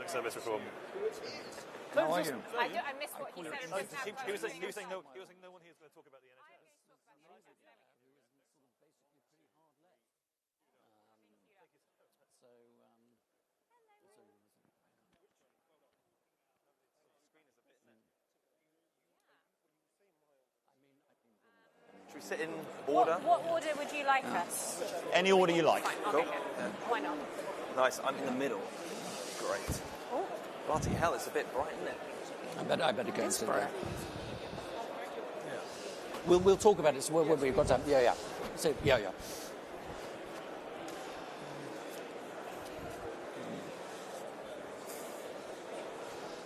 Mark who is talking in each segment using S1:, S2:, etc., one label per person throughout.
S1: public service reform.
S2: How are you?
S3: I missed what he said.
S1: He was saying no one here is going to talk about the NHS. Should we sit in order?
S3: What order would you like us?
S1: Any order you like.
S3: Fine,
S1: Cool.
S3: okay. Why not?
S1: Nice. I'm in the middle. Great.
S3: Oh.
S1: Bloody hell, it's a bit bright, isn't it?
S2: I better go and sit there.
S1: Yeah.
S2: We'll talk about it. So we've got time. Yeah. So yeah.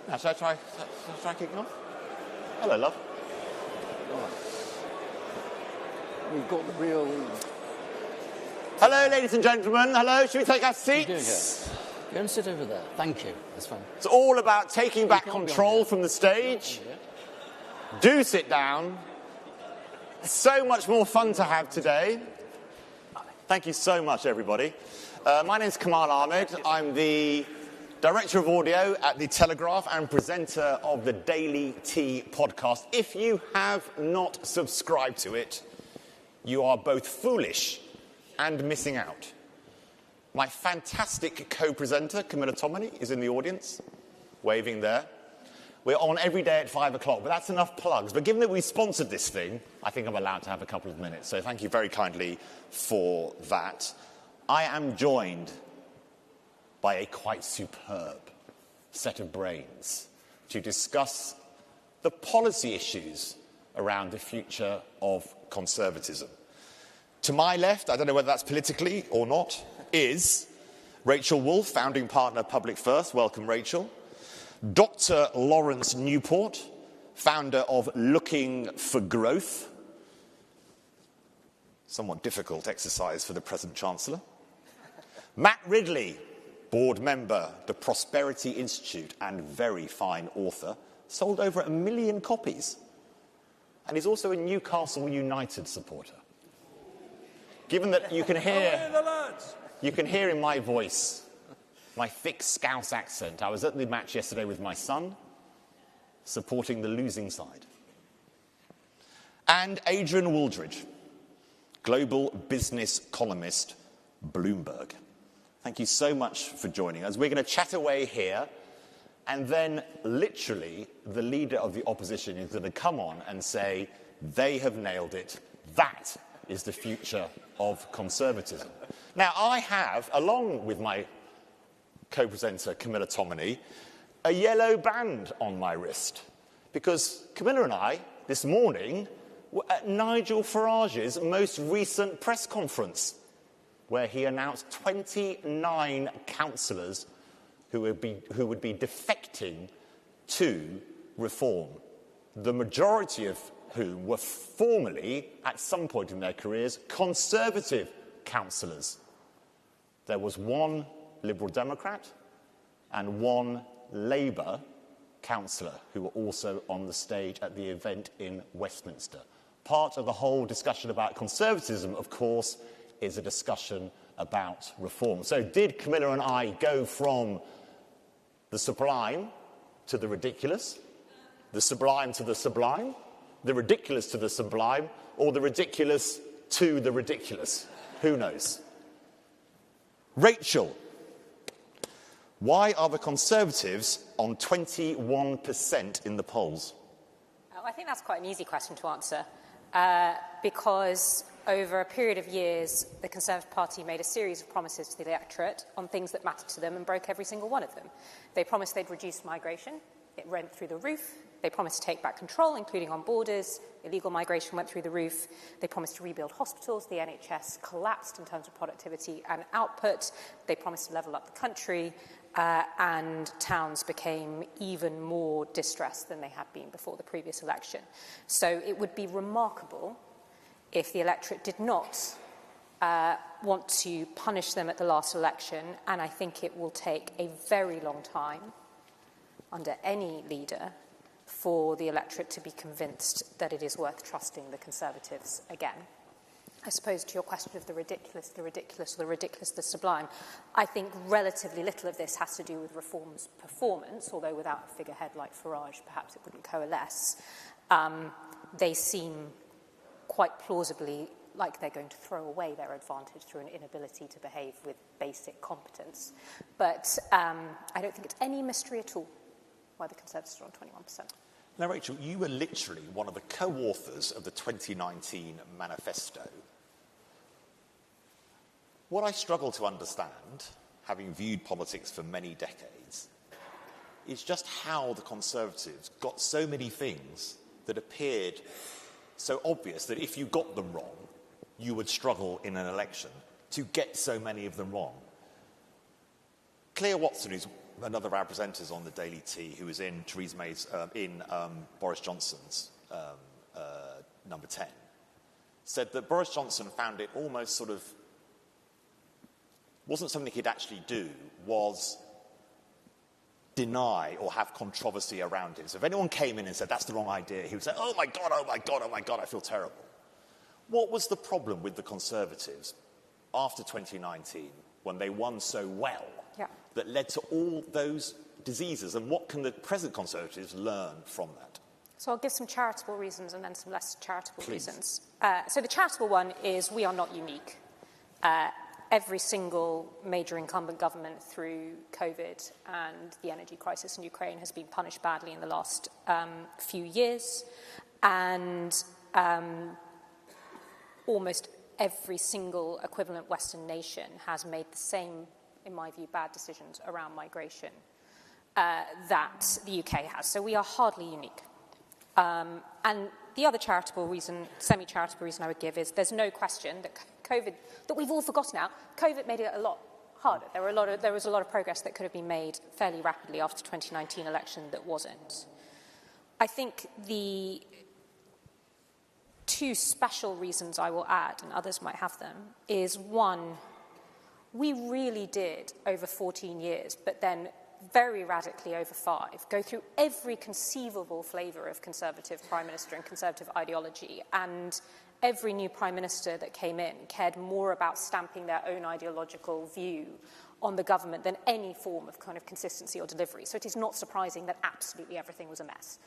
S2: Now, shall I try kicking off?
S1: Hello, love.
S2: We've got the real.
S1: Hello, ladies and gentlemen. Hello, should we take our seats?
S2: Go and sit over there. Thank you. That's fine.
S1: It's all about taking back control from the stage. Do sit down. So much more fun to have today. Thank you so much, everybody. My name's Kamal Ahmed. I'm the Director of Audio at The Telegraph and presenter of the Daily Tea podcast. If you have not subscribed to it, you are both foolish and missing out. My fantastic co-presenter, Camilla Tominey, is in the audience, waving there. We're on every day at 5 o'clock, but that's enough plugs. But given that we sponsored this thing, I think I'm allowed to have a couple of minutes. So thank you very kindly for that. I am joined by a quite superb set of brains to discuss the policy issues around the future of conservatism. To my left, I don't know whether that's politically or not, is Rachel Wolfe, founding partner of Public First. Welcome, Rachel. Dr. Lawrence Newport, founder of Looking for Growth. Somewhat difficult exercise for the present Chancellor. Matt Ridley, board member, the Prosperity Institute, and very fine author. Sold over 1 million copies. And he's also a Newcastle United supporter. Given that you can hear in my voice, my thick Scouse accent, I was at the match yesterday with my son, supporting the losing side. And Adrian Wooldridge, global business columnist, Bloomberg. Thank you so much for joining us. We're going to chat away here, and then literally the leader of the opposition is going to come on and say, they have nailed it. That is the future of conservatism. Now, I have, along with my co-presenter Camilla Tominey, a yellow band on my wrist, because Camilla and I, this morning, were at Nigel Farage's most recent press conference, where he announced 29 councillors who would be defecting to reform, the majority of whom were formerly, at some point in their careers, Conservative councillors. There was one Liberal Democrat and one Labour councillor who were also on the stage at the event in Westminster. Part of the whole discussion about conservatism, of course, is a discussion about reform. So did Camilla and I go from the sublime to the ridiculous, the sublime to the sublime, the ridiculous to the sublime, or the ridiculous to the ridiculous? Who knows? Rachel, why are the Conservatives on 21% in the polls?
S3: I think that's quite an easy question to answer, because over a period of years, the Conservative Party made a series of promises to the electorate on things that mattered to them and broke every single one of them. They promised they'd reduce migration. It went through the roof. They promised to take back control, including on borders. Illegal migration went through the roof. They promised to rebuild hospitals. The NHS collapsed in terms of productivity and output. They promised to level up the country, and towns became even more distressed than they had been before the previous election. So it would be remarkable if the electorate did not want to punish them at the last election, and I think it will take a very long time under any leader for the electorate to be convinced that it is worth trusting the Conservatives again. I suppose to your question of the ridiculous, or the sublime, I think relatively little of this has to do with Reform's performance, although without a figurehead like Farage, perhaps it wouldn't coalesce. They seem quite plausibly like they're going to throw away their advantage through an inability to behave with basic competence. But I don't think it's any mystery at all why the Conservatives are on 21%.
S1: Now, Rachel, you were literally one of the co-authors of the 2019 manifesto. What I struggle to understand, having viewed politics for many decades, is just how the Conservatives got so many things that appeared so obvious that if you got them wrong, you would struggle in an election to get so many of them wrong. Claire Watson, who's another of our presenters on the Daily Tea, who was in Theresa May's, Boris Johnson's number 10, said that Boris Johnson found it almost sort of wasn't something he'd actually do, was deny or have controversy around it. So if anyone came in and said, that's the wrong idea, he would say, oh my God, oh my God, oh my God, I feel terrible. What was the problem with the Conservatives after 2019 when they won so well that led to all those diseases? And what can the present Conservatives learn from that?
S3: So I'll give some charitable reasons and then some less charitable reasons. So the charitable one is we are not unique. Every single major incumbent government through COVID and the energy crisis in Ukraine has been punished badly in the last few years. And almost every single equivalent Western nation has made the same, in my view, bad decisions around migration that the UK has. So we are hardly unique. And the other charitable reason, semi-charitable reason I would give is there's no question that COVID, that we've all forgotten now, COVID made it a lot harder. There was a lot of progress that could have been made fairly rapidly after the 2019 election that wasn't. I think the two special reasons I will add, and others might have them, is one, we really did over 14 years, but then very radically over 5, go through every conceivable flavour of Conservative Prime Minister and Conservative ideology, and every new Prime Minister that came in cared more about stamping their own ideological view on the government than any form of kind of consistency or delivery. So it is not surprising that absolutely everything was a mess.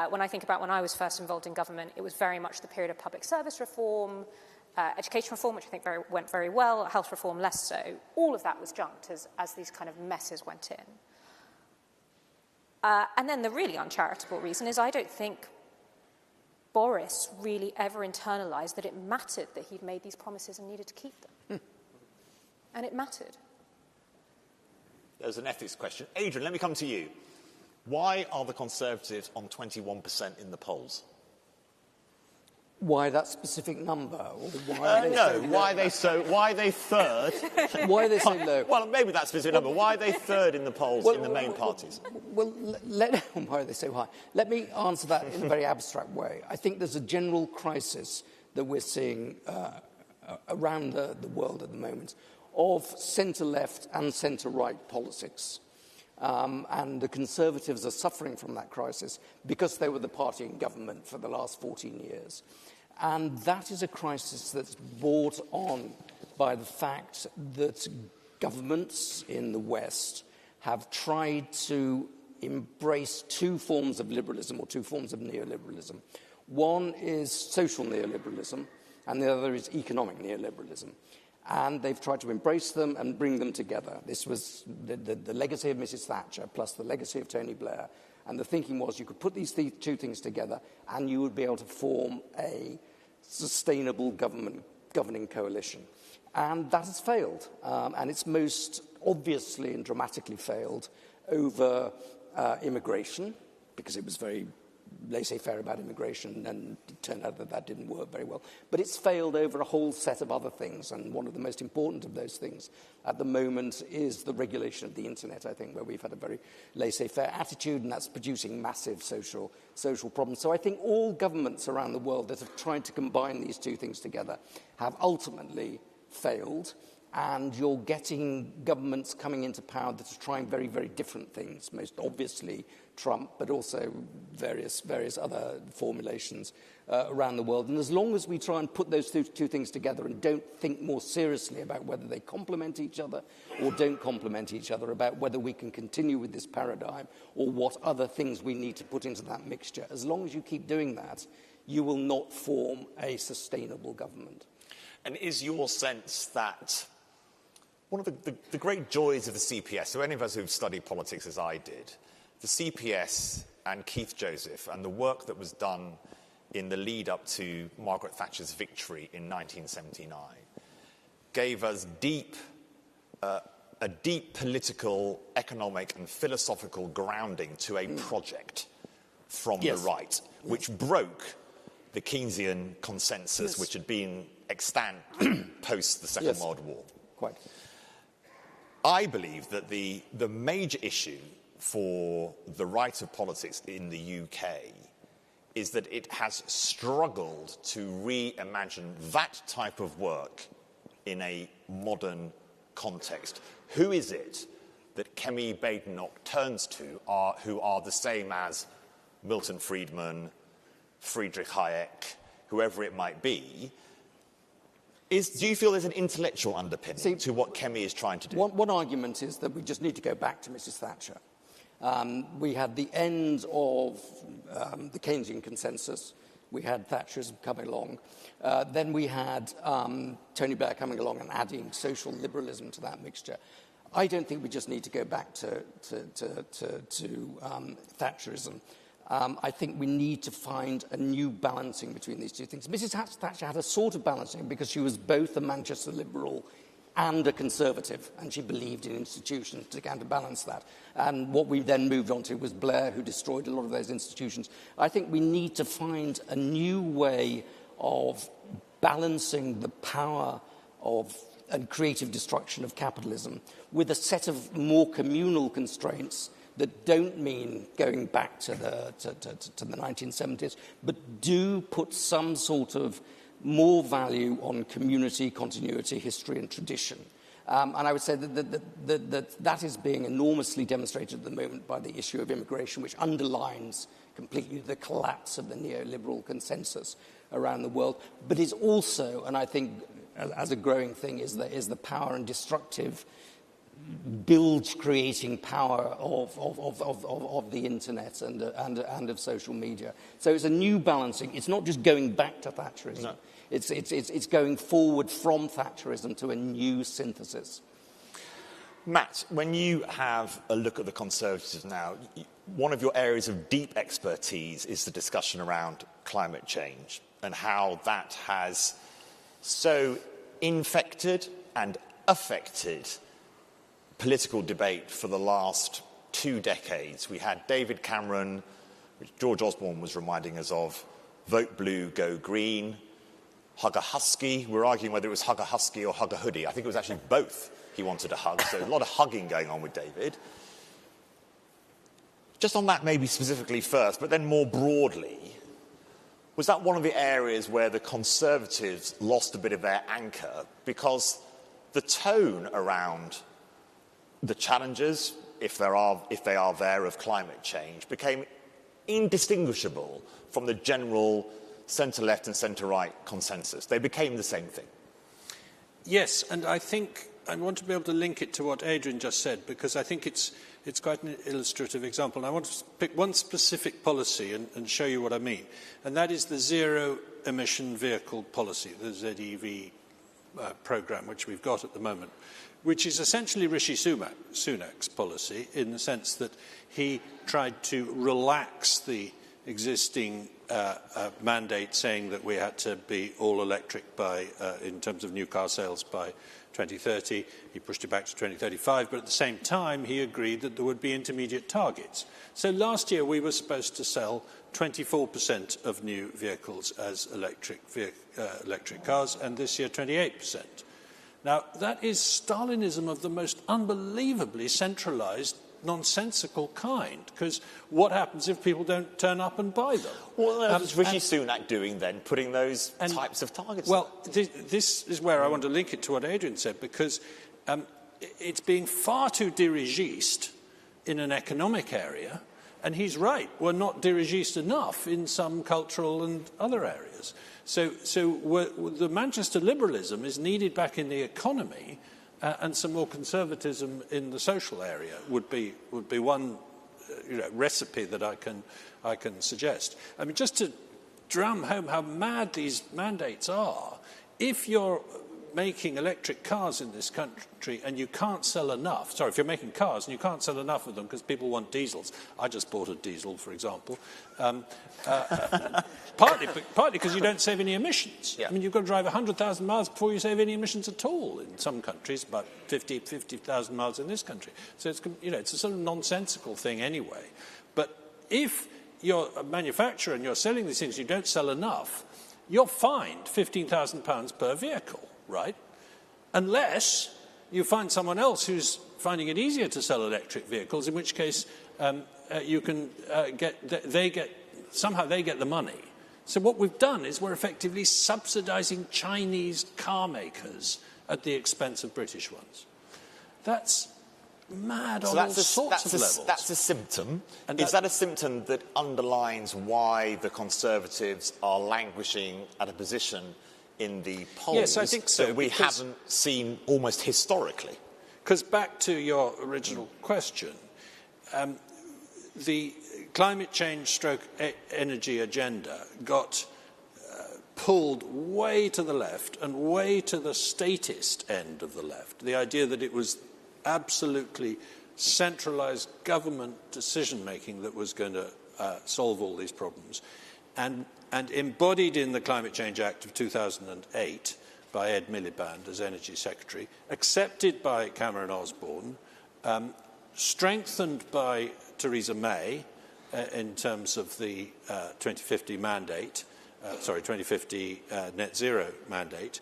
S3: When I think about when I was first involved in government, it was very much the period of public service reform, education reform, which I think went very well, health reform less so. All of that was junked as these kind of messes went in. And then the really uncharitable reason is I don't think Boris really ever internalised that it mattered that he'd made these promises and needed to keep them. And it mattered.
S1: There's an ethics question. Adrian, let me come to you. Why are the Conservatives on 21% in the polls?
S4: Why that specific number? Or why are they so low?
S1: Why are they third?
S4: Why are they so low?
S1: Well, maybe that specific number. Why are they third in the polls in the main parties?
S4: Well, why are they so high? Let me answer that in a very abstract way. I think there's a general crisis that we're seeing around the world at the moment of centre-left and centre-right politics. And the Conservatives are suffering from that crisis because they were the party in government for the last 14 years. And that is a crisis that's brought on by the fact that governments in the West have tried to embrace two forms of liberalism or two forms of neoliberalism. One is social neoliberalism and the other is economic neoliberalism. And they've tried to embrace them and bring them together. This was the legacy of Mrs. Thatcher plus the legacy of Tony Blair. And the thinking was you could put these two things together and you would be able to form a sustainable governing coalition. And that has failed. And it's most obviously and dramatically failed over immigration, because it was very laissez-faire about immigration, and it turned out that didn't work very well. But it's failed over a whole set of other things, and one of the most important of those things at the moment is the regulation of the internet, I think, where we've had a very laissez-faire attitude, and that's producing massive social problems. So I think all governments around the world that have tried to combine these two things together have ultimately failed, and you're getting governments coming into power that are trying very, very different things, most obviously Trump, but also various other formulations around the world. And as long as we try and put those two things together and don't think more seriously about whether they complement each other or don't complement each other, about whether we can continue with this paradigm or what other things we need to put into that mixture, as long as you keep doing that, you will not form a sustainable government.
S1: And is your sense that one of the great joys of the CPS, so any of us who've studied politics as I did, the CPS and Keith Joseph and the work that was done in the lead up to Margaret Thatcher's victory in 1979 gave us a deep political, economic and philosophical grounding to a project from the right, which broke the Keynesian consensus, which had been extant post the Second World War.
S4: Quite.
S1: I believe that the major issue for the right of politics in the UK is that it has struggled to reimagine that type of work in a modern context. Who is it that Kemi Badenoch turns to who are the same as Milton Friedman, Friedrich Hayek, whoever it might be? Do you feel there's an intellectual underpinning to what Kemi is trying to do?
S4: One argument is that we just need to go back to Mrs. Thatcher. We had the end of the Keynesian consensus. We had Thatcherism coming along. Then we had Tony Blair coming along and adding social liberalism to that mixture. I don't think we just need to go back to Thatcherism. I think we need to find a new balancing between these two things. Mrs. Thatcher had a sort of balancing because she was both a Manchester liberal and a conservative, and she believed in institutions to kind of balance that. And what we then moved on to was Blair, who destroyed a lot of those institutions. I think we need to find a new way of balancing the power of and creative destruction of capitalism with a set of more communal constraints that don't mean going back to the 1970s, but do put some sort of more value on community, continuity, history and tradition. And I would say that is being enormously demonstrated at the moment by the issue of immigration, which underlines completely the collapse of the neoliberal consensus around the world, but is also, and I think as a growing thing, is the power and destructive creating power of the internet and of social media. So it's a new balancing. It's not just going back to Thatcherism. No. It's going forward from Thatcherism to a new synthesis.
S1: Matt, when you have a look at the Conservatives now, one of your areas of deep expertise is the discussion around climate change and how that has so infected and affected political debate for the last 2 decades. We had David Cameron, which George Osborne was reminding us of, vote blue, go green, hug a husky. We're arguing whether it was hug a husky or hug a hoodie. I think it was actually both he wanted to hug, so a lot of hugging going on with David. Just on that maybe specifically first, but then more broadly, was that one of the areas where the Conservatives lost a bit of their anchor? Because the tone around the challenges, if they are there, of climate change, became indistinguishable from the general centre-left and centre-right consensus. They became the same thing.
S5: Yes, and I think I want to be able to link it to what Adrian just said, because I think it's quite an illustrative example. And I want to pick one specific policy and show you what I mean, and that is the zero-emission vehicle policy, the ZEV programme, which we've got at the moment, which is essentially Rishi Sunak's policy in the sense that he tried to relax the existing mandate saying that we had to be all electric in terms of new car sales by 2030. He pushed it back to 2035, but at the same time he agreed that there would be intermediate targets. So last year we were supposed to sell 24% of new vehicles as electric cars, and this year 28%. Now, that is Stalinism of the most unbelievably centralised, nonsensical kind, because what happens if people don't turn up and buy them?
S1: Well, what's Rishi Sunak doing then, putting those types of targets?
S5: Well, this is where I want to link it to what Adrian said, because it's being far too dirigiste in an economic area And he's right, we're not dirigiste enough in some cultural and other areas. So the Manchester liberalism is needed back in the economy, and some more conservatism in the social area would be one recipe that I can suggest. I mean, just to drum home how mad these mandates are, if you're making electric cars in this country and you can't sell enough, if you're making cars and you can't sell enough of them because people want diesels. I just bought a diesel, for example. Partly because you don't save any emissions.
S1: Yeah.
S5: I mean, you've got to drive 100,000 miles before you save any emissions at all in some countries, about 50,000 miles in this country. So it's a sort of nonsensical thing anyway. But if you're a manufacturer and you're selling these things, you don't sell enough, you're fined £15,000 per vehicle, right? Unless you find someone else who's finding it easier to sell electric vehicles, in which case you can they get the money. So what we've done is we're effectively subsidising Chinese car makers at the expense of British ones. That's mad on all sorts of levels.
S1: That's a symptom.
S5: And
S1: is that a symptom that underlines why the Conservatives are languishing at a position in the polls?
S5: Yes, I think so.
S1: That we haven't seen almost historically.
S5: Because back to your original question, the climate change stroke energy agenda got pulled way to the left and way to the statist end of the left. The idea that it was absolutely centralised government decision-making that was going to solve all these problems. And embodied in the Climate Change Act of 2008 by Ed Miliband as Energy Secretary, accepted by Cameron Osborne, strengthened by Theresa May in terms of the 2050 mandate, 2050 net zero mandate,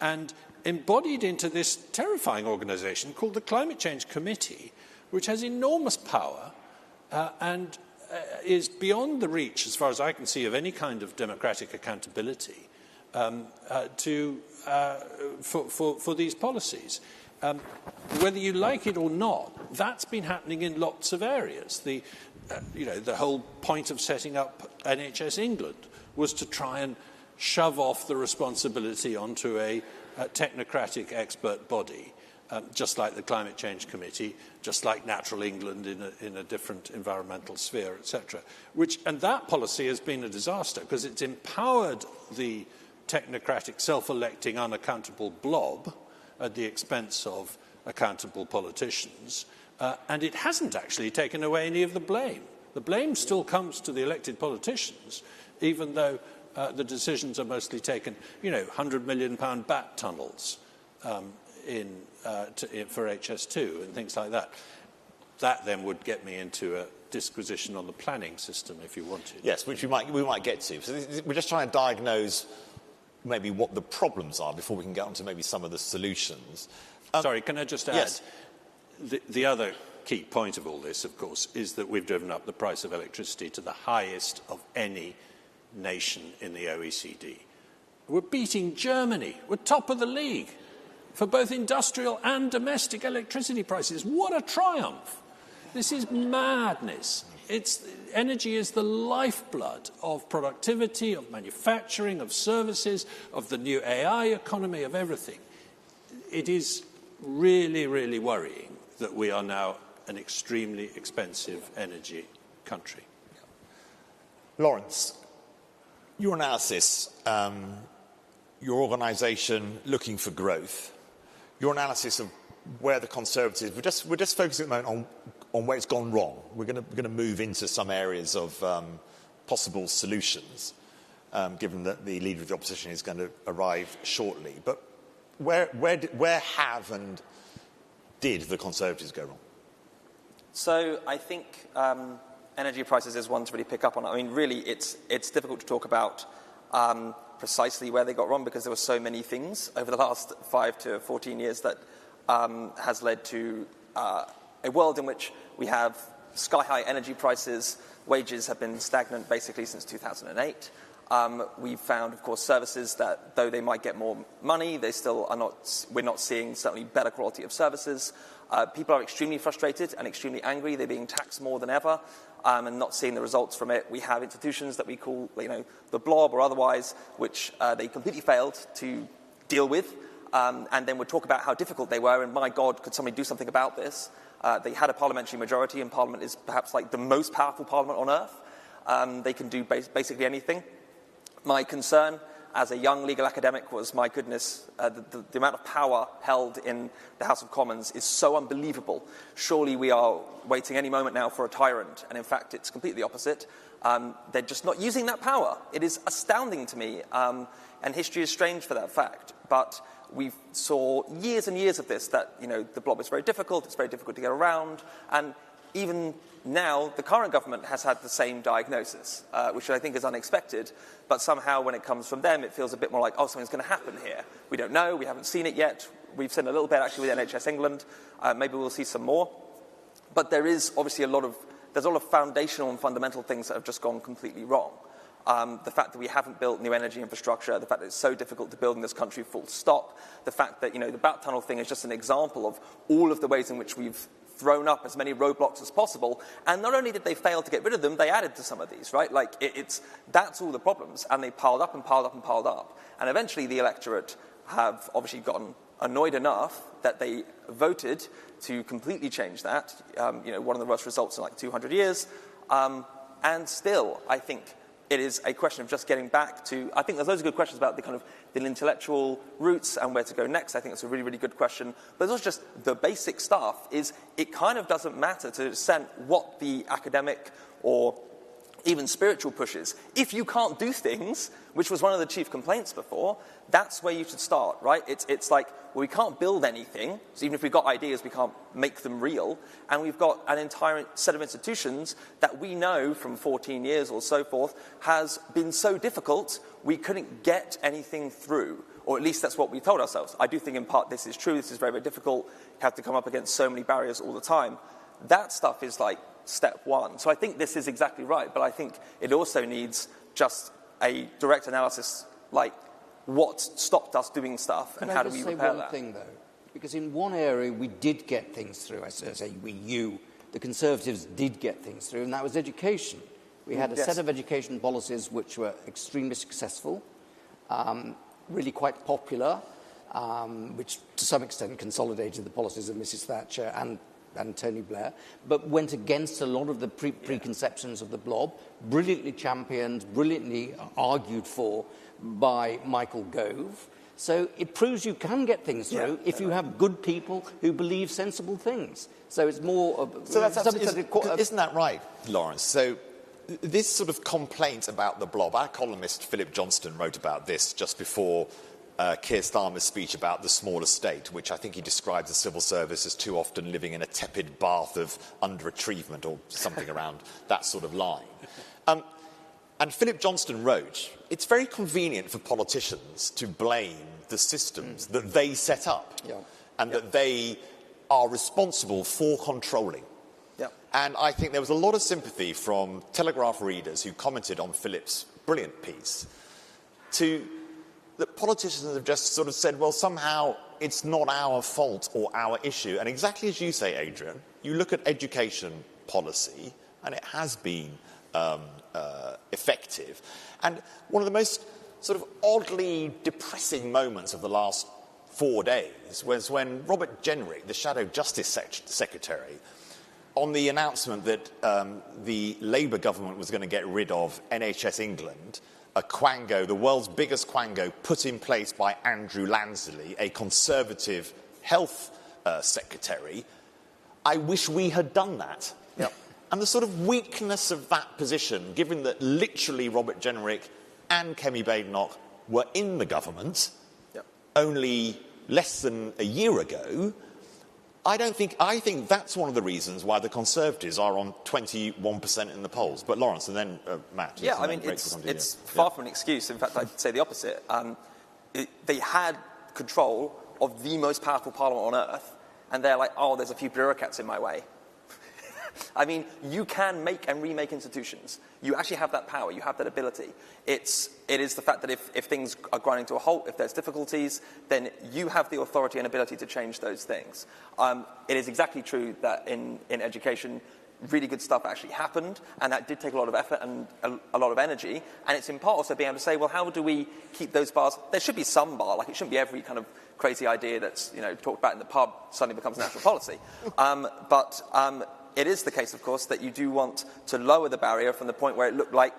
S5: and embodied into this terrifying organisation called the Climate Change Committee, which has enormous power and is beyond the reach, as far as I can see, of any kind of democratic accountability for these policies. Whether you like it or not, that's been happening in lots of areas. The whole point of setting up NHS England was to try and shove off the responsibility onto a technocratic expert body, just like the Climate Change Committee, just like Natural England in a different environmental sphere, etc. And that policy has been a disaster because it's empowered the technocratic, self-electing, unaccountable blob at the expense of accountable politicians, and it hasn't actually taken away any of the blame. The blame still comes to the elected politicians, even though the decisions are mostly taken, £100 million bat tunnels for HS2 and things like that. That then would get me into a disquisition on the planning system, if you wanted.
S1: Yes, which we might get to. So we're just trying to diagnose maybe what the problems are before we can get on to maybe some of the solutions.
S5: Sorry, can I just add?
S1: Yes.
S5: The other key point of all this, of course, is that we've driven up the price of electricity to the highest of any nation in the OECD. We're beating Germany. We're top of the league for both industrial and domestic electricity prices. What a triumph. This is madness. Energy is the lifeblood of productivity, of manufacturing, of services, of the new AI economy, of everything. It is really, really worrying that we are now an extremely expensive energy country.
S1: Lawrence, your analysis, your organisation looking for growth, your analysis of where the Conservatives, we're just focusing at the moment on where it's gone wrong. We're going to move into some areas of possible solutions, given that the Leader of the Opposition is going to arrive shortly. But where have and did the Conservatives go wrong?
S6: So I think energy prices is one to really pick up on. I mean, really, it's difficult to talk about precisely where they got wrong because there were so many things over the last 5 to 14 years that has led to a world in which we have sky-high energy prices, wages have been stagnant basically since 2008. We've found, of course, services that, though they might get more money, they still are not. We're not seeing certainly better quality of services. People are extremely frustrated and extremely angry. They're being taxed more than ever and not seeing the results from it. We have institutions that we call, the blob or otherwise, which they completely failed to deal with. And then we'd talk about how difficult they were, and my God, could somebody do something about this? They had a parliamentary majority, and Parliament is perhaps like the most powerful parliament on earth. They can do basically anything. My concern as a young legal academic was, my goodness, the amount of power held in the House of Commons is so unbelievable. Surely we are waiting any moment now for a tyrant, and in fact it's completely opposite. They're just not using that power. It is astounding to me, and history is strange for that fact. But we saw years and years of this, that the blob is very difficult, it's very difficult to get around, and even now the current government has had the same diagnosis, which I think is unexpected, but somehow when it comes from them it feels a bit more like, oh, something's going to happen here. We don't know, we haven't seen it yet. We've seen a little bit actually with NHS England, maybe we'll see some more. But there is obviously a lot of foundational and fundamental things that have just gone completely wrong. The fact that we haven't built new energy infrastructure, the fact that it's so difficult to build in this country full stop, the fact that, the Bat Tunnel thing is just an example of all of the ways in which we've thrown up as many roadblocks as possible. And not only did they fail to get rid of them, they added to some of these, right? Like, that's all the problems. And they piled up and piled up and piled up. And eventually the electorate have obviously gotten annoyed enough that they voted to completely change that. One of the worst results in like 200 years. And still, I think it is a question of just getting back to, I think there's loads of good questions about the kind of the intellectual roots and where to go next. I think it's a really, really good question. But it's also just the basic stuff is, it kind of doesn't matter to an extent what the academic or even spiritual pushes. If you can't do things, which was one of the chief complaints before, that's where you should start, right? It's like, well, we can't build anything, so even if we've got ideas, we can't make them real, and we've got an entire set of institutions that we know from 14 years or so forth has been so difficult, we couldn't get anything through, or at least that's what we told ourselves. I do think in part this is true, this is very, very difficult, you have to come up against so many barriers all the time. That stuff is like step one. So I think this is exactly right, but I think it also needs just a direct analysis, like what stopped us doing stuff and how do we repair that.
S4: Can I just say one thing, though? Because in one area we did get things through. I say the Conservatives did get things through, and that was education. We had a set of education policies which were extremely successful, really quite popular, which to some extent consolidated the policies of Mrs. Thatcher and Tony Blair, but went against a lot of the preconceptions of the blob, brilliantly championed, brilliantly argued for by Michael Gove. So it proves you can get things through if you have good people who believe sensible things. So it's more...
S1: Isn't that right, Lawrence? So this sort of complaint about the blob, our columnist Philip Johnston wrote about this just before Keir Starmer's speech about the smaller state, which I think he describes the civil service as too often living in a tepid bath of underachievement or something around that sort of line. And Philip Johnston wrote, it's very convenient for politicians to blame the systems that they set up and that they are responsible for controlling. And I think there was a lot of sympathy from Telegraph readers who commented on Philip's brilliant piece that politicians have just sort of said, well, somehow it's not our fault or our issue. And exactly as you say, Adrian, you look at education policy, and it has been effective. And one of the most sort of oddly depressing moments of the last 4 days was when Robert Jenrick, the Shadow Justice Secretary, on the announcement that the Labour government was going to get rid of NHS England, a quango, the world's biggest quango, put in place by Andrew Lansley, a Conservative health secretary. I wish we had done that. And the sort of weakness of that position, given that literally Robert Jenrick and Kemi Badenoch were in the government only less than a year ago, I think that's one of the reasons why the Conservatives are on 21% in the polls. But Lawrence, and then Matt.
S6: Yeah, I mean, it's far from an excuse. In fact, I'd say the opposite. They had control of the most powerful parliament on earth, and they're like, oh, there's a few bureaucrats in my way. I mean, you can make and remake institutions. You actually have that power. You have that ability. It is the fact that if things are grinding to a halt, if there's difficulties, then you have the authority and ability to change those things. It is exactly true that in education, really good stuff actually happened, and that did take a lot of effort and a lot of energy. And it's in part also being able to say, well, how do we keep those bars? There should be some bar. Like, it shouldn't be every kind of crazy idea that's, talked about in the pub suddenly becomes national policy. But it is the case, of course, that you do want to lower the barrier from the point where it looked like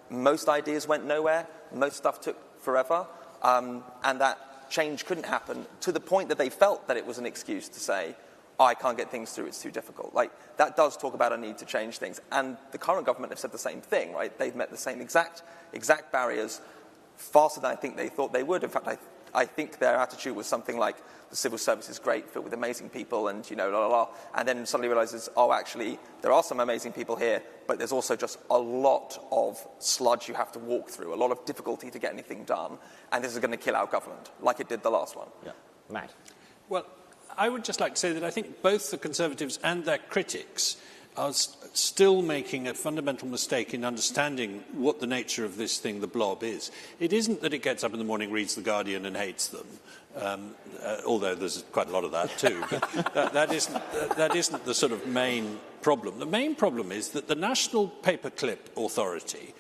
S6: most ideas went nowhere, most stuff took forever, and that change couldn't happen to the point that they felt that it was an excuse to say, I can't get things through, it's too difficult. Like, that does talk about a need to change things. And the current government have said the same thing, right? They've met the same exact barriers faster than I think they thought they would. In fact, I think their attitude was something like, the civil service is great, filled with amazing people, and, and then suddenly realizes, oh, actually, there are some amazing people here, but there's also just a lot of sludge you have to walk through, a lot of difficulty to get anything done, and this is going to kill our government, like it did the last one.
S1: Yeah. Matt?
S5: Well, I would just like to say that I think both the Conservatives and their critics are still making a fundamental mistake in understanding what the nature of this thing, the blob, is. It isn't that it gets up in the morning, reads The Guardian and hates them, although there's quite a lot of that too. But that isn't the sort of main problem. The main problem is that the National Paperclip Authority,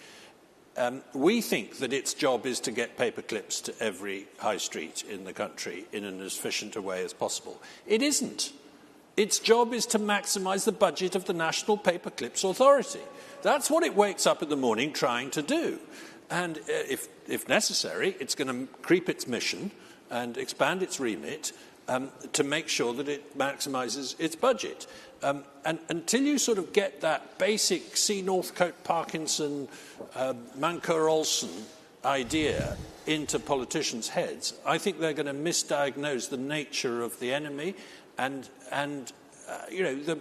S5: we think that its job is to get paperclips to every high street in the country in an as efficient a way as possible. It isn't. Its job is to maximise the budget of the National Paperclips Authority. That's what it wakes up in the morning trying to do. And if necessary, it's going to creep its mission and expand its remit to make sure that it maximises its budget. And until you sort of get that basic C. Northcote Parkinson, Mancur Olson idea into politicians' heads, I think they're going to misdiagnose the nature of the enemy. And the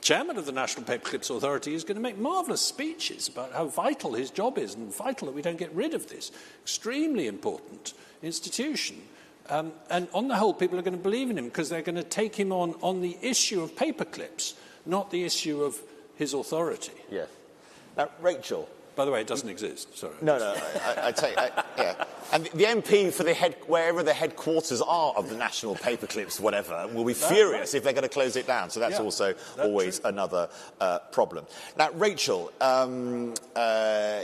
S5: chairman of the National Paperclips Authority is going to make marvellous speeches about how vital his job is and vital that we don't get rid of this extremely important institution. And on the whole, people are going to believe in him because they're going to take him on the issue of paperclips, not the issue of his authority.
S1: Yes. Now, Rachel.
S5: By the way, it doesn't exist. Sorry.
S1: No, I take yeah. And the MP for wherever the headquarters are of the National Paperclips, whatever, will be furious if they're going to close it down. So that's also always another problem. Now, Rachel,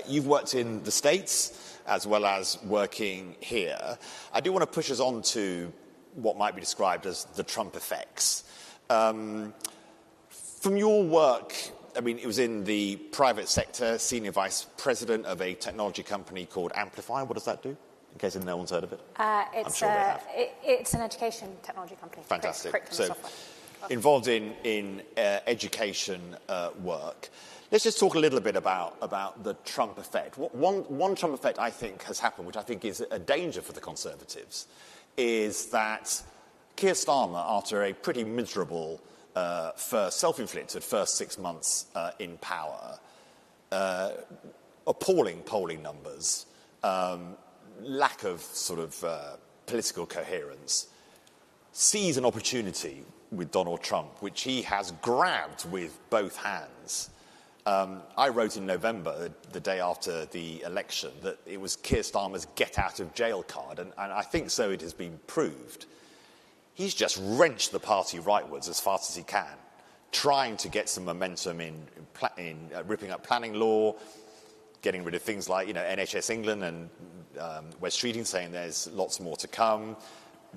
S1: you've worked in the States as well as working here. I do want to push us on to what might be described as the Trump effects. From your work, I mean, it was in the private sector, senior vice president of a technology company called Amplify. What does that do? In case no one's heard of it. I'm sure they have.
S3: It's an education technology company.
S1: Fantastic. So, involved in education work. Let's just talk a little bit about the Trump effect. One Trump effect I think has happened, which I think is a danger for the Conservatives, is that Keir Starmer, after a pretty miserable self-inflicted first 6 months in power, appalling polling numbers, lack of sort of political coherence, sees an opportunity with Donald Trump, which he has grabbed with both hands. I wrote in November, the day after the election, that it was Keir Starmer's get-out-of-jail card, and I think so it has been proved. He's just wrenched the party rightwards as fast as he can, trying to get some momentum in ripping up planning law, getting rid of things like NHS England and West Streeting, saying there's lots more to come,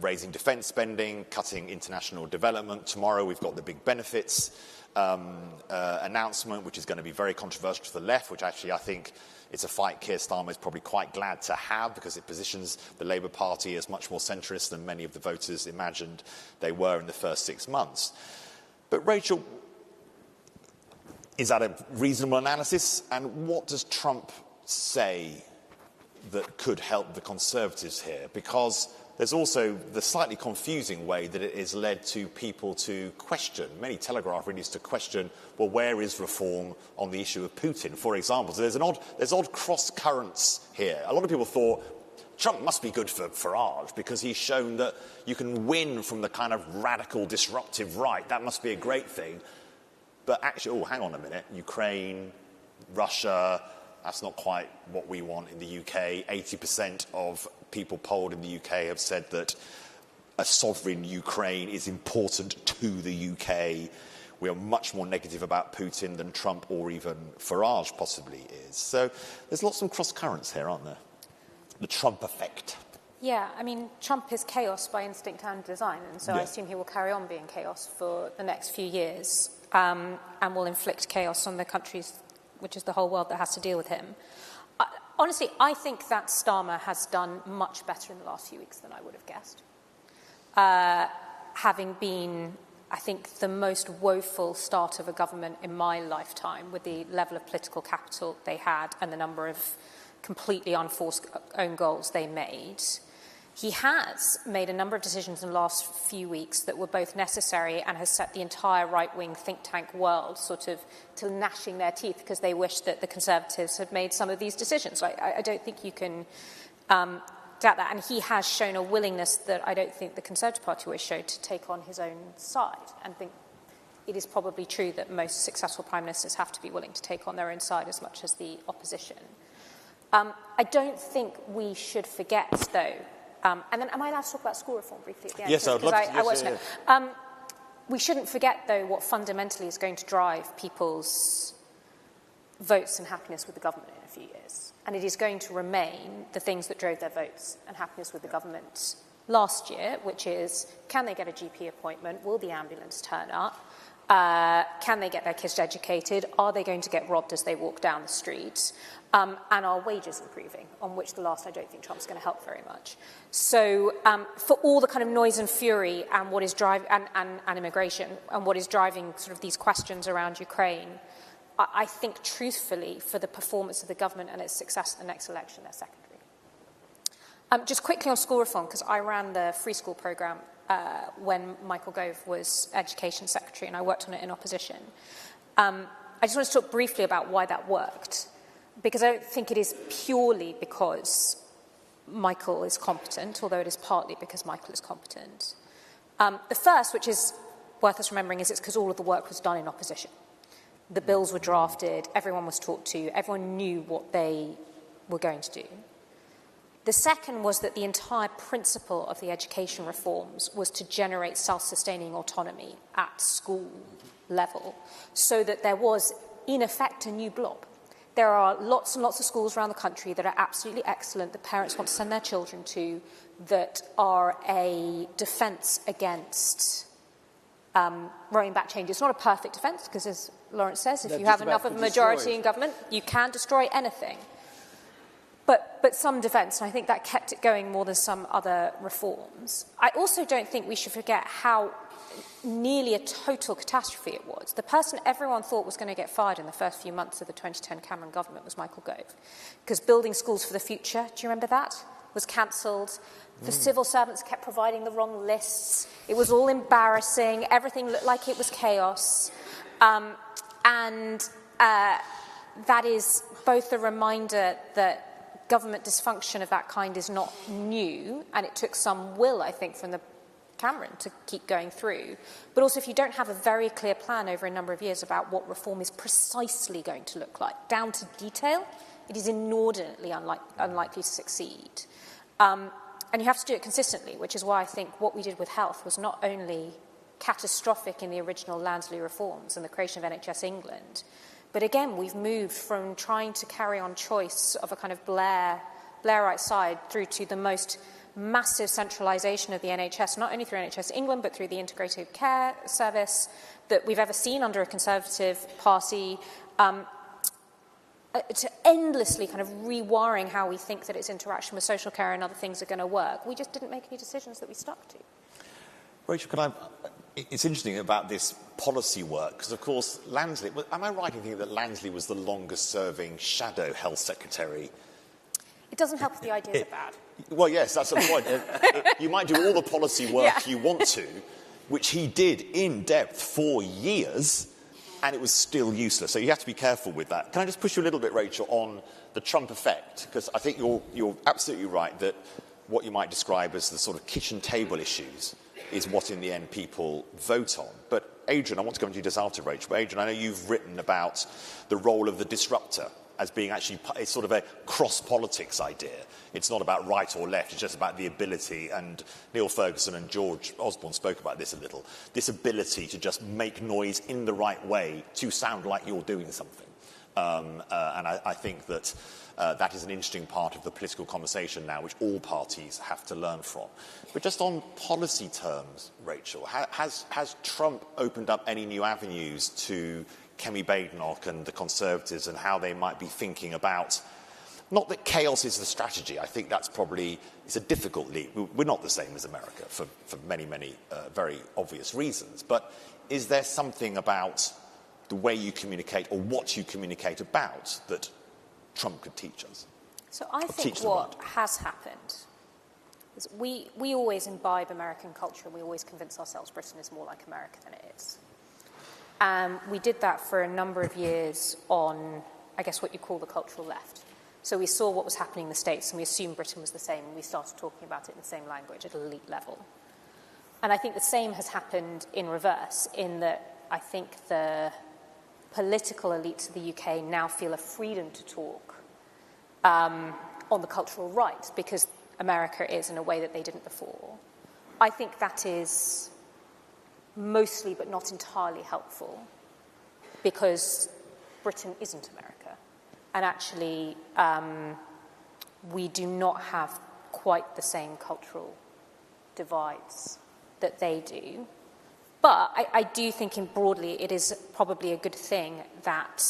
S1: raising defence spending, cutting international development. Tomorrow we've got the big benefits announcement, which is going to be very controversial to the left, which actually I think it's a fight Keir Starmer is probably quite glad to have because it positions the Labour Party as much more centrist than many of the voters imagined they were in the first 6 months. But Rachel, is that a reasonable analysis? And what does Trump say that could help the Conservatives here? Because there's also the slightly confusing way that it has led to people to question, many Telegraph readers to question, well, where is reform on the issue of Putin, for example? So there's odd cross-currents here. A lot of people thought Trump must be good for Farage because he's shown that you can win from the kind of radical, disruptive right. That must be a great thing. But actually, hang on a minute, Ukraine, Russia, that's not quite what we want in the UK. 80% of people polled in the UK have said that a sovereign Ukraine is important to the UK. We are much more negative about Putin than Trump or even Farage possibly is. So there's lots of cross currents here, aren't there? The Trump effect.
S3: Yeah, I mean, Trump is chaos by instinct and design, and so I assume he will carry on being chaos for the next few years, and will inflict chaos on the countries, which is the whole world that has to deal with him. Honestly, I think that Starmer has done much better in the last few weeks than I would have guessed. Having been, I think, the most woeful start of a government in my lifetime, with the level of political capital they had and the number of completely unforced own goals they made, he has made a number of decisions in the last few weeks that were both necessary and has set the entire right-wing think tank world sort of to gnashing their teeth because they wish that the Conservatives had made some of these decisions. I don't think you can doubt that. And he has shown a willingness that I don't think the Conservative Party always showed to take on his own side. And think it is probably true that most successful prime ministers have to be willing to take on their own side as much as the opposition. I don't think we should forget, though, and then am I allowed to talk about school reform briefly at the end?
S1: Yes, I would love to.
S3: We shouldn't forget, though, what fundamentally is going to drive people's votes and happiness with the government in a few years. And it is going to remain the things that drove their votes and happiness with the government last year, which is, can they get a GP appointment? Will the ambulance turn up? Can they get their kids educated? Are they going to get robbed as they walk down the street? And are wages improving, on which the last I don't think Trump's going to help very much. So for all the kind of noise and fury and what is driving, and immigration, and what is driving sort of these questions around Ukraine, I think truthfully for the performance of the government and its success in the next election, they're secondary. Just quickly on school reform, because I ran the free school programme when Michael Gove was Education Secretary, and I worked on it in opposition. I just want to talk briefly about why that worked, because I don't think it is purely because Michael is competent, although it is partly because Michael is competent. The first, which is worth us remembering, is it's because all of the work was done in opposition. The bills were drafted, everyone was talked to, everyone knew what they were going to do. The second was that the entire principle of the education reforms was to generate self-sustaining autonomy at school level, so that there was, in effect, a new blob. There are lots and lots of schools around the country that are absolutely excellent, that parents want to send their children to, that are a defence against rolling back change. It's not a perfect defence, because as Lawrence says, if you have enough of a majority in government, you can destroy anything. But some defence, and I think that kept it going more than some other reforms. I also don't think we should forget how nearly a total catastrophe it was. The person everyone thought was going to get fired in the first few months of the 2010 Cameron government was Michael Gove, because Building Schools for the Future, do you remember that, was cancelled. The civil servants kept providing the wrong lists. It was all embarrassing. Everything looked like it was chaos. And that is both a reminder that government dysfunction of that kind is not new, and it took some will, I think, from the Cameron to keep going through. But also, if you don't have a very clear plan over a number of years about what reform is precisely going to look like, down to detail, it is inordinately unlikely to succeed. And you have to do it consistently, which is why I think what we did with health was not only catastrophic in the original Lansley reforms and the creation of NHS England, but again, we've moved from trying to carry on choice of a kind of Blairite side through to the most massive centralisation of the NHS, not only through NHS England, but through the integrated care service that we've ever seen under a Conservative Party, to endlessly kind of rewiring how we think that its interaction with social care and other things are going to work. We just didn't make any decisions that we stuck to.
S1: Rachel, it's interesting about this policy work, because, of course, Lansley, am I right in thinking that Lansley was the longest-serving shadow health secretary?
S3: It doesn't help if the ideas are bad.
S1: Well, yes, that's the point. You might do all the policy work you want to, which he did in depth for years, and it was still useless. So you have to be careful with that. Can I just push you a little bit, Rachel, on the Trump effect? Because I think you're absolutely right that what you might describe as the sort of kitchen table issues is what in the end people vote on. But Adrian, I want to come to you just after Rachel. But Adrian, I know you've written about the role of the disruptor as being actually it's sort of a cross-politics idea. It's not about right or left, it's just about the ability, and Neil Ferguson and George Osborne spoke about this a little, this ability to just make noise in the right way to sound like you're doing something. And I think that that is an interesting part of the political conversation now, which all parties have to learn from. But just on policy terms, Rachel, has Trump opened up any new avenues to Kemi Badenoch and the Conservatives and how they might be thinking about, not that chaos is the strategy, I think that's probably, it's a difficult leap. We're not the same as America for many, many very obvious reasons, but is there something about the way you communicate or what you communicate about that Trump could teach us?
S3: So I think what has happened is we always imbibe American culture. We always convince ourselves Britain is more like America than it is. We did that for a number of years on, I guess, what you call the cultural left. So we saw what was happening in the States and we assumed Britain was the same, and we started talking about it in the same language at an elite level. And I think the same has happened in reverse, in that I think the political elites of the UK now feel a freedom to talk on the cultural right because America is in a way that they didn't before. I think that is mostly but not entirely helpful because Britain isn't America. And actually, we do not have quite the same cultural divides that they do. But I do think broadly it is probably a good thing that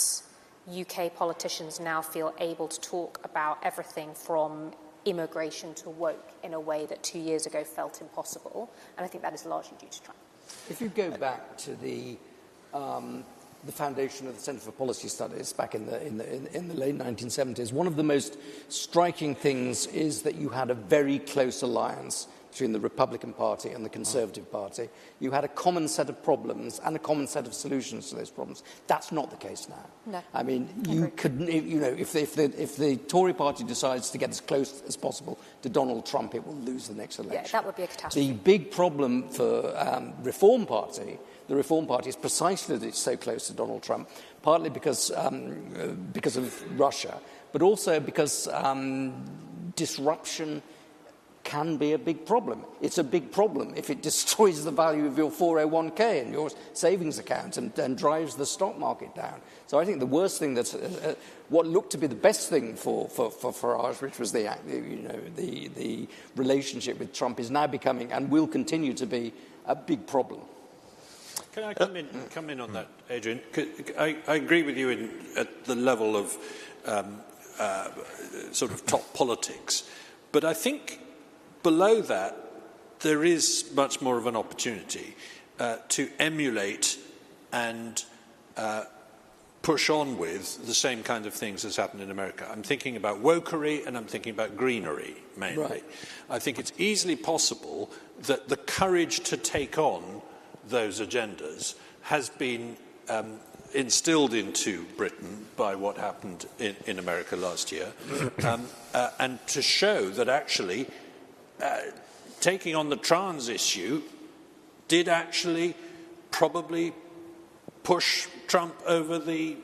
S3: UK politicians now feel able to talk about everything from immigration to woke in a way that 2 years ago felt impossible. And I think that is largely due to Trump.
S4: If you go back to the foundation of the Centre for Policy Studies back in the late 1970s, one of the most striking things is that you had a very close alliance between the Republican Party and the Conservative Party. You had a common set of problems and a common set of solutions to those problems. That's not the case now.
S3: No.
S4: I mean, you couldn't, you know, if the Tory Party decides to get as close as possible to Donald Trump, it will lose the next election.
S3: Yeah, that would be a catastrophe.
S4: The big problem for the Reform Party is precisely that it's so close to Donald Trump, partly because of Russia, but also because disruption can be a big problem. It's a big problem if it destroys the value of your 401k and your savings account and drives the stock market down. So I think the worst thing that's what looked to be the best thing for Farage, which was the relationship with Trump, is now becoming and will continue to be a big problem.
S5: Can I come in on that, Adrian? I agree with you at the level of sort of top politics, but I think below that there is much more of an opportunity to emulate and push on with the same kind of things as happened in America. I'm thinking about wokery and I'm thinking about greenery, mainly.
S4: Right.
S5: I think it's easily possible that the courage to take on those agendas has been instilled into Britain by what happened in America last year, and to show that actually taking on the trans issue did actually probably push Trump over the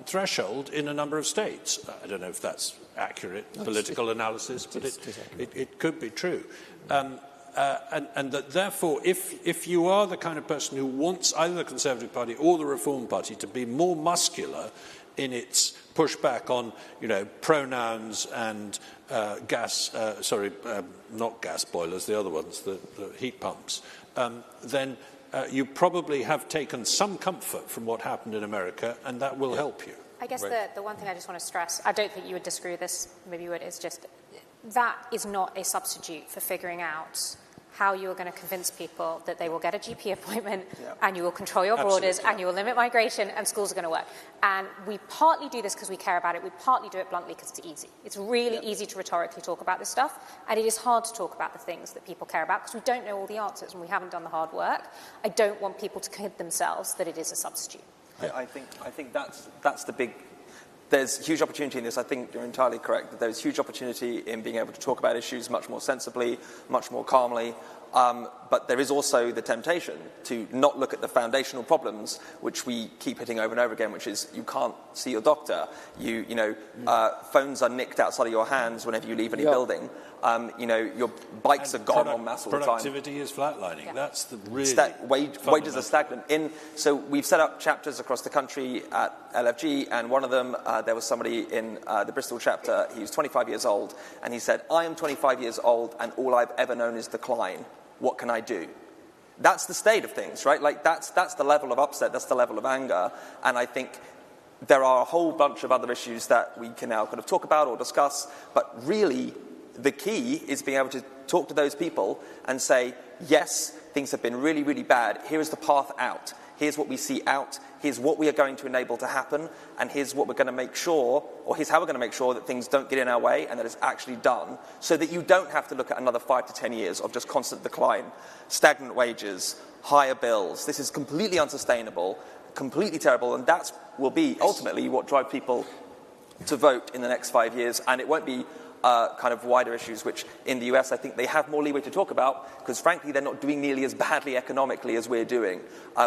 S5: threshold in a number of states. I don't know if that's accurate political analysis, but it could be true. And that therefore, if you are the kind of person who wants either the Conservative Party or the Reform Party to be more muscular in its pushback on, pronouns and not gas boilers, the other ones, the heat pumps, then you probably have taken some comfort from what happened in America, and that will help you.
S3: I guess the one thing I just want to stress, I don't think you would disagree with this, maybe you would, is just that is not a substitute for figuring out how you are going to convince people that they will get a GP appointment and you will control your borders and you will limit migration and schools are going to work. And we partly do this because we care about it. We partly do it bluntly because it's easy. It's really easy to rhetorically talk about this stuff, and it is hard to talk about the things that people care about because we don't know all the answers and we haven't done the hard work. I don't want people to kid themselves that it is a substitute.
S6: I think that's the big... There's huge opportunity in this. I think you're entirely correct that there's huge opportunity in being able to talk about issues much more sensibly, much more calmly. But there is also the temptation to not look at the foundational problems, which we keep hitting over and over again, which is you can't see your doctor. Phones are nicked outside of your hands whenever you leave any building. Your bikes are gone en masse all the time.
S5: Productivity is flatlining. Yeah. That's the really
S6: wages are stagnant. So we've set up chapters across the country at LFG, and one of them, there was somebody in the Bristol chapter. He was 25 years old, and he said, "I am 25 years old, and all I've ever known is decline. What can I do?" That's the state of things, right? Like that's the level of upset, that's the level of anger, and I think there are a whole bunch of other issues that we can now kind of talk about or discuss, but really the key is being able to talk to those people and say, yes, things have been really, really bad. Here is the path out. Here's what we see out. Here's what we are going to enable to happen. And here's what we're going to make sure, or here's how we're going to make sure that things don't get in our way and that it's actually done, so that you don't have to look at another 5 to 10 years of just constant decline, stagnant wages, higher bills. This is completely unsustainable, completely terrible, and that will be ultimately what drives people to vote in the next 5 years. And it won't be kind of wider issues, which in the US I think they have more leeway to talk about, because frankly they're not doing nearly as badly economically as we're doing.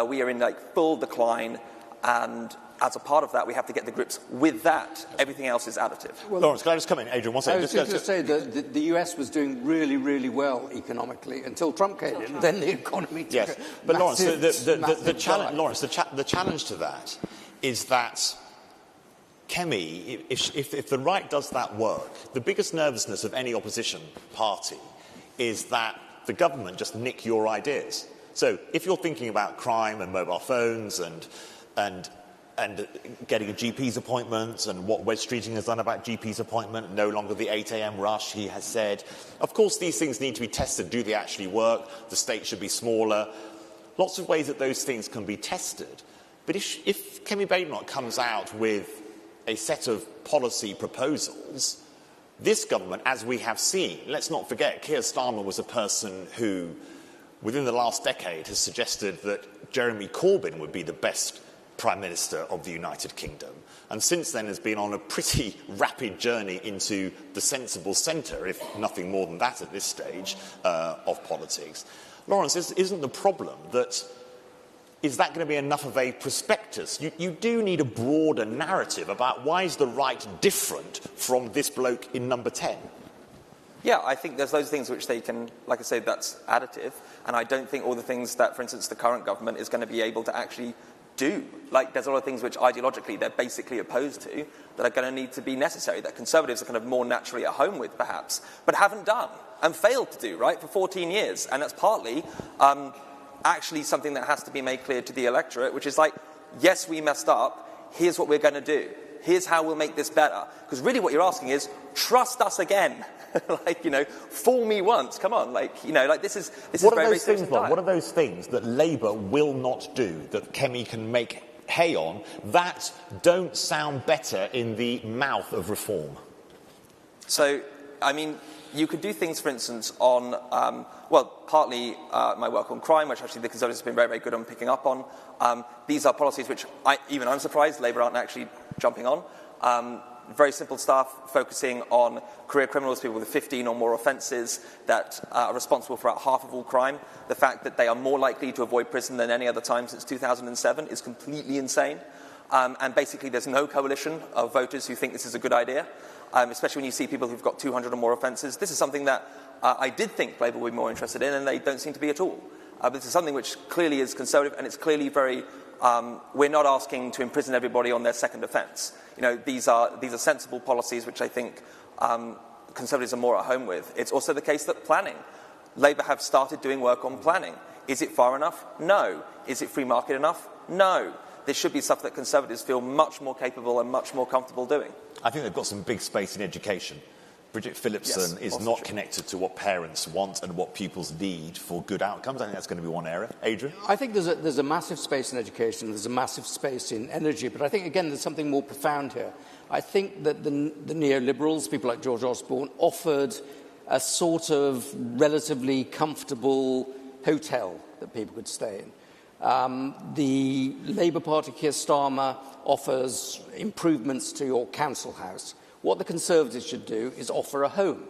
S6: We are in full decline, and as a part of that we have to get the grips with that. Everything else is additive.
S1: Well, Lawrence, can I just come in? Adrian, one second.
S4: I was just going to say that the US was doing really, really well economically until Trump came in. Then the economy took
S1: yes, but Lawrence, the challenge to that is that Kemi, if the right does that work, the biggest nervousness of any opposition party is that the government just nick your ideas. So if you're thinking about crime and mobile phones and getting a GP's appointment and what Wes Streeting has done about GP's appointment, no longer the 8 a.m. rush, he has said, of course these things need to be tested. Do they actually work? The state should be smaller. Lots of ways that those things can be tested. But if Kemi Badenoch comes out with a set of policy proposals, this government, as we have seen, let's not forget, Keir Starmer was a person who, within the last decade, has suggested that Jeremy Corbyn would be the best Prime Minister of the United Kingdom, and since then has been on a pretty rapid journey into the sensible centre, if nothing more than that at this stage, of politics. Lawrence, isn't the problem that is that going to be enough of a prospectus? You do need a broader narrative about why is the right different from this bloke in number 10?
S6: Yeah, I think there's those things which they can, like I say, that's additive. And I don't think all the things that, for instance, the current government is going to be able to actually do. Like, there's a lot of things which ideologically they're basically opposed to that are going to need to be necessary, that Conservatives are kind of more naturally at home with, perhaps, but haven't done and failed to do, right, for 14 years. And that's partly actually something that has to be made clear to the electorate, which is like, yes, we messed up, here's what we're going to do, here's how we'll make this better. Because really what you're asking is, trust us again. Fool me once, come on, this is
S1: what
S6: very,
S1: are those
S6: very
S1: things, Bob? What are those things that Labour will not do, that Kemi can make hay on, that don't sound better in the mouth of reform?
S6: So, I mean, you could do things, for instance, on, partly my work on crime, which actually the Conservatives have been very, very good on picking up on. These are policies which I'm surprised Labour aren't actually jumping on. Very simple stuff, focusing on career criminals, people with 15 or more offences that are responsible for about half of all crime. The fact that they are more likely to avoid prison than any other time since 2007 is completely insane. And basically there's no coalition of voters who think this is a good idea, especially when you see people who've got 200 or more offences. This is something that I did think Labour would be more interested in, and they don't seem to be at all. But this is something which clearly is Conservative, and it's clearly very... we're not asking to imprison everybody on their second offence. These are sensible policies which I think Conservatives are more at home with. It's also the case that planning. Labour have started doing work on planning. Is it far enough? No. Is it free market enough? No. There should be stuff that Conservatives feel much more capable and much more comfortable doing.
S1: I think they've got some big space in education. Bridget Phillipson is not connected to what parents want and what pupils need for good outcomes. I think that's going to be one area. Adrian?
S4: I think there's a massive space in education, there's a massive space in energy, but I think, again, there's something more profound here. I think that the neoliberals, people like George Osborne, offered a sort of relatively comfortable hotel that people could stay in. The Labour Party, Keir Starmer, offers improvements to your council house. What the Conservatives should do is offer a home.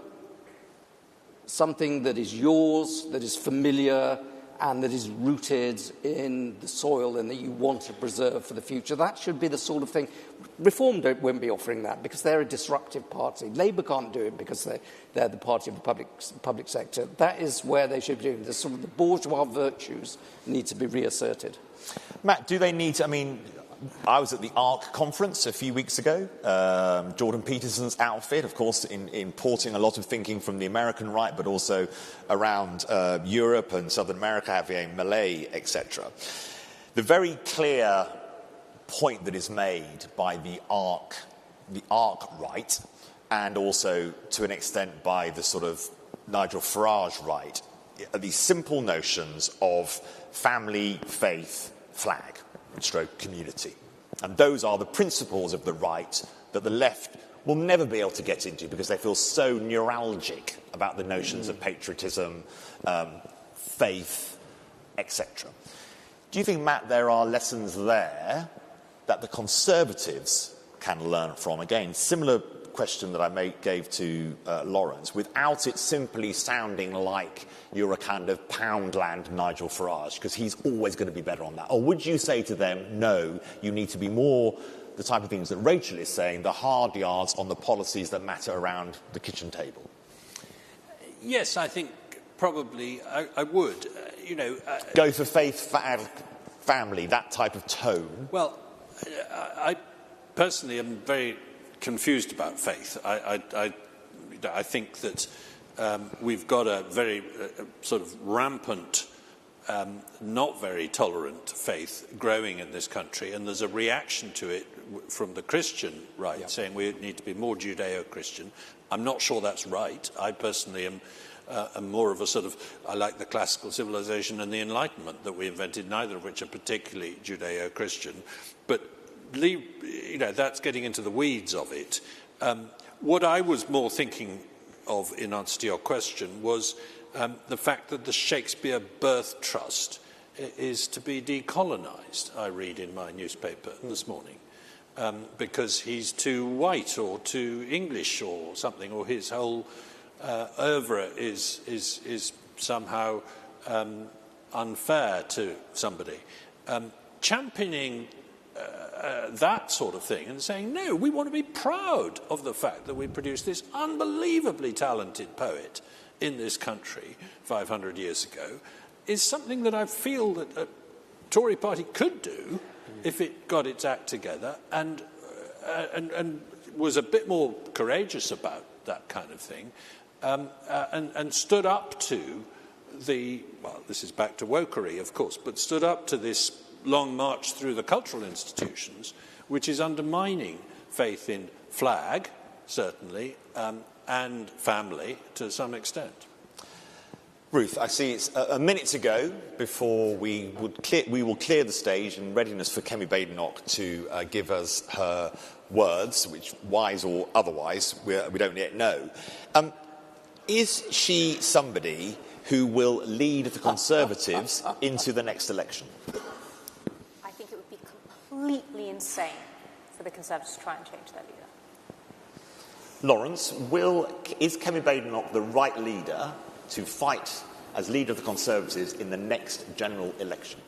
S4: something that is yours, that is familiar, and that is rooted in the soil and that you want to preserve for the future. That should be the sort of thing. Reform won't be offering that because they're a disruptive party. Labour can't do it because they're the party of the public sector. That is where they should be doing. The sort of the bourgeois virtues need to be reasserted.
S1: Matt, do they need to, I mean, I was at the ARC conference a few weeks ago. Jordan Peterson's outfit, of course, importing a lot of thinking from the American right, but also around Europe and Southern America, having Malay, etc. The very clear point that is made by the ARC right, and also to an extent by the sort of Nigel Farage right, are these simple notions of family, faith, flag, stroke community. And those are the principles of the right that the left will never be able to get into because they feel so neuralgic about the notions of patriotism, faith, etc. Do you think, Matt, there are lessons there that the Conservatives can learn from? Again, similar question that I gave to Lawrence, without it simply sounding like you're a kind of Poundland Nigel Farage, because he's always going to be better on that. Or would you say to them, no, you need to be more the type of things that Rachel is saying, the hard yards on the policies that matter around the kitchen table?
S5: Yes, I think probably I would.
S1: Go for faith, family, that type of tone.
S5: Well, I personally am very confused about faith. I think that we've got a very sort of rampant, not very tolerant faith growing in this country, and there's a reaction to it from the Christian right, saying we need to be more Judeo-Christian. I'm not sure that's right. I personally am more of a sort of, I like the classical civilization and the Enlightenment that we invented, neither of which are particularly Judeo-Christian. But that's getting into the weeds of it. What I was more thinking of in answer to your question was the fact that the Shakespeare Birth Trust is to be decolonised, I read in my newspaper this morning, because he's too white or too English or something, or his whole oeuvre is somehow unfair to somebody. Championing that sort of thing and saying, no, we want to be proud of the fact that we produced this unbelievably talented poet in this country 500 years ago, is something that I feel that a Tory party could do if it got its act together and was a bit more courageous about that kind of thing, and stood up to this is back to wokery, of course, but stood up to this long march through the cultural institutions, which is undermining faith in flag, certainly, and family to some extent.
S1: Ruth, I see it's a minute to go before we will clear the stage in readiness for Kemi Badenoch to give us her words, which, wise or otherwise, we don't yet know. Is she somebody who will lead the Conservatives into the next election?
S3: I think it would be completely insane for the Conservatives to try and change their leader.
S1: Lawrence, is Kemi Badenoch the right leader to fight as leader of the Conservatives in the next general election?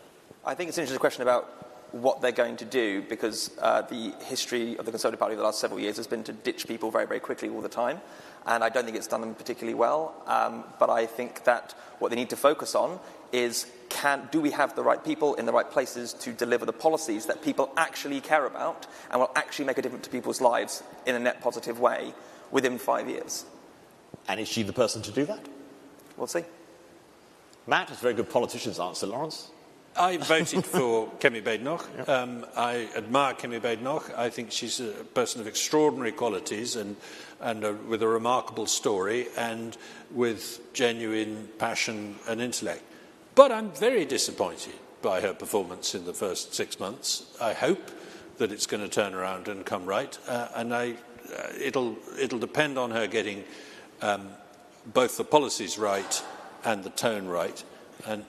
S6: I think it's an interesting question about what they're going to do, because the history of the Conservative Party over the last several years has been to ditch people very, very quickly all the time. And I don't think it's done them particularly well. But I think that what they need to focus on is do we have the right people in the right places to deliver the policies that people actually care about and will actually make a difference to people's lives in a net positive way within 5 years.
S1: And is she the person to do that?
S6: We'll see.
S1: Matt, it's a very good politician's answer, Lawrence.
S5: I voted for Kemi Badenoch. I admire Kemi Badenoch. I think she's a person of extraordinary qualities and with a remarkable story and with genuine passion and intellect. But I'm very disappointed by her performance in the first 6 months. I hope that it's going to turn around and come right, and it'll depend on her getting both the policies right and the tone right, and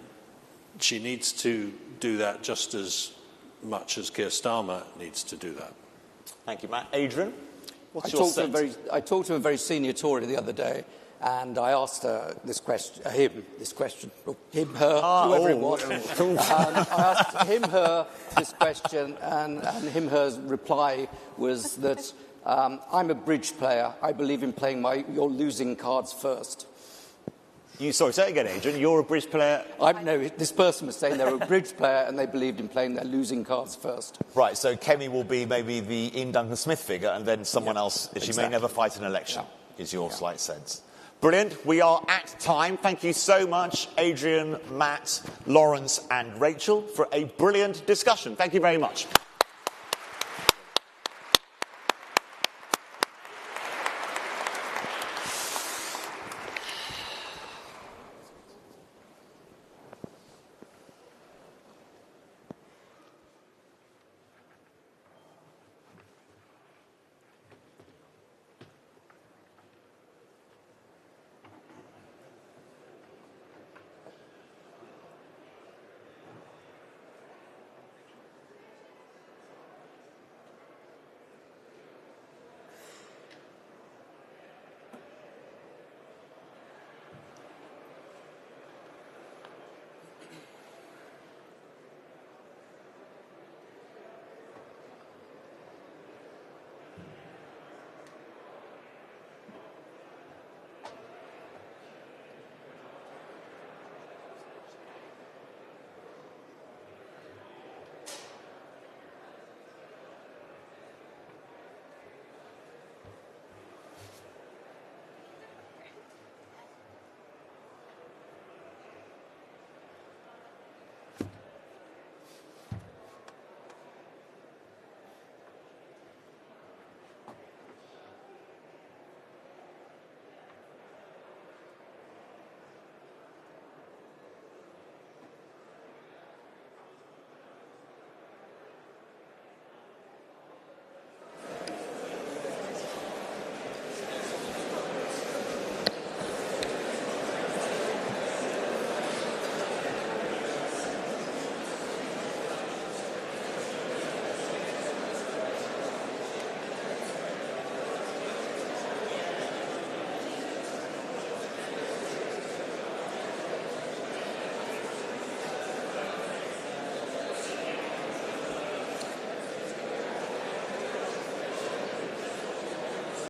S5: she needs to do that just as much as Keir Starmer needs to do that.
S1: Thank you, Matt. Adrian, what's
S4: I
S1: your
S4: talked
S1: sense?
S4: to a very senior Tory the other day, And I asked her this question, or him, her, whoever it was. I asked him, her this question, and him, her's reply was that I'm a bridge player. I believe in playing your losing cards first.
S1: Sorry, say it again, Adrian. You're a bridge player?
S4: No, this person was saying they were a bridge player and they believed in playing their losing cards first.
S1: Right, so Kemi will be maybe the Ian Duncan Smith figure, and then someone else, she may never fight an election, is your slight sense. Brilliant. We are at time. Thank you so much, Adrian, Matt, Lawrence and Rachel, for a brilliant discussion. Thank you very much.